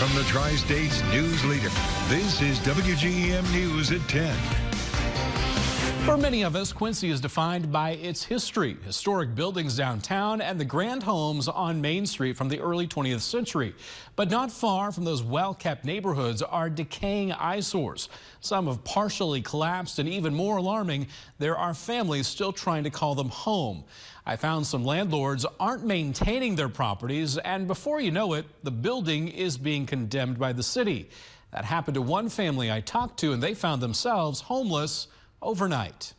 From the Tri-States news leader, this is WGEM News at 10. For many of us, Quincy is defined by its history, historic buildings downtown and the grand homes on Main Street from the early 20th century. But not far from those well-kept neighborhoods are decaying eyesores. Some have partially collapsed, and even more alarming, there are families still trying to call them home. I found some landlords aren't maintaining their properties, and before you know it, the building is being condemned by the city. That happened to one family I talked to, and they found themselves homeless overnight.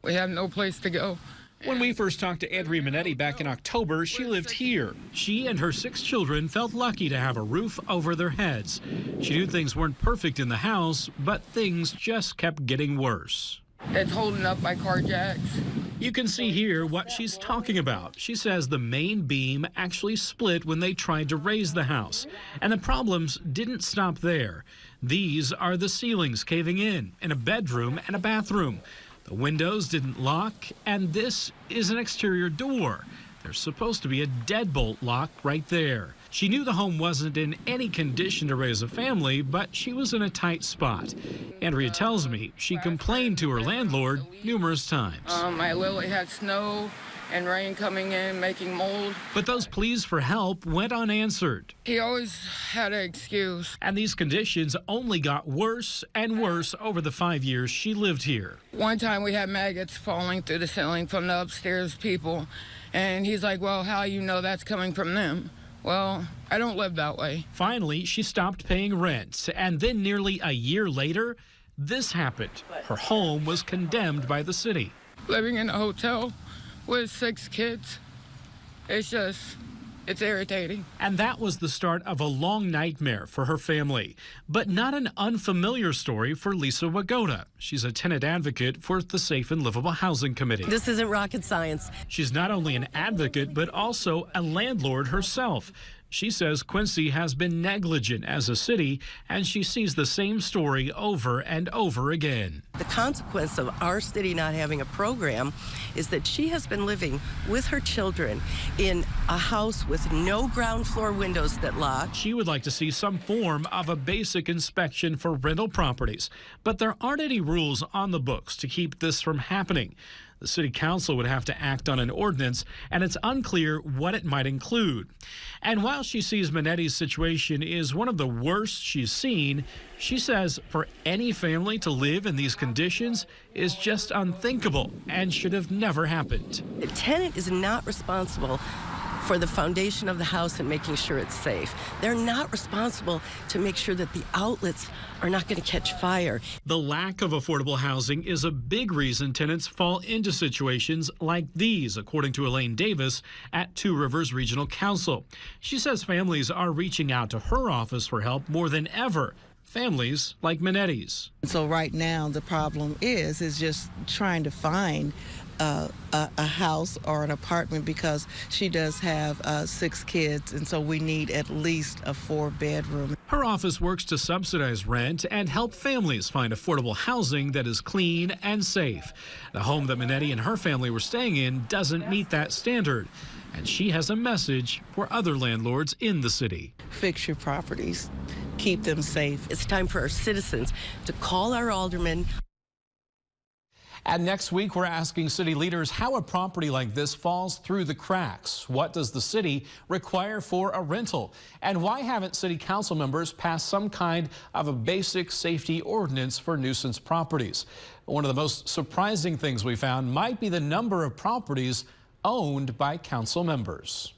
We have no place to go. When we first talked to Andrea Minetti back in October, she lived here. She and her 6 children felt lucky to have a roof over their heads. She knew things weren't perfect in the house, but things just kept getting worse. It's holding up by car jacks. You can see here what she's talking about. She says the main beam actually split when they tried to raise the house. And the problems didn't stop there. These are the ceilings caving in a bedroom and a bathroom. The windows didn't lock, and this is an exterior door. There's supposed to be a deadbolt lock right there. She knew the home wasn't in any condition to raise a family, but she was in a tight spot. Andrea tells me she complained to her landlord numerous times. I literally had snow and rain coming in, making mold. But those pleas for help went unanswered. He always had an excuse. And these conditions only got worse and worse over the 5 years she lived here. One time we had maggots falling through the ceiling from the upstairs people. And he's like, well, how you know that's coming from them? Well, I don't live that way. Finally, she stopped paying rent. And then nearly a year later, this happened. Her home was condemned by the city. Living in a hotel with 6 kids, it's irritating. And that was the start of a long nightmare for her family. But not an unfamiliar story for Lisa Wagoda. She's a tenant advocate for the Safe and Livable Housing Committee. This isn't rocket science. She's not only an advocate, but also a landlord herself. She says Quincy has been negligent as a city, and she sees the same story over and over again. The consequence of our city not having a program is that she has been living with her children in a house with no ground floor windows that lock. She would like to see some form of a basic inspection for rental properties, but there aren't any rules on the books to keep this from happening. The city council would have to act on an ordinance, and it's unclear what it might include. And while she sees Minetti's situation is one of the worst she's seen, she says for any family to live in these conditions is just unthinkable and should have never happened. The tenant is not responsible for the foundation of the house and making sure it's safe. They're not responsible to make sure that the outlets are not going to catch fire. The lack of affordable housing is a big reason tenants fall into situations like these, according to Elaine Davis at Two Rivers Regional Council. She says families are reaching out to her office for help more than ever. Families like Minetti's. So right now the problem is just trying to find a house or an apartment, because she does have 6 kids, and so we need at least a 4-bedroom. Her office works to subsidize rent and help families find affordable housing that is clean and safe. The home that Minetti and her family were staying in doesn't meet that standard, and she has a message for other landlords in the city. Fix your properties, keep them safe. It's time for our citizens to call our aldermen. And next week, we're asking city leaders how a property like this falls through the cracks. What does the city require for a rental? And why haven't city council members passed some kind of a basic safety ordinance for nuisance properties? One of the most surprising things we found might be the number of properties owned by council members.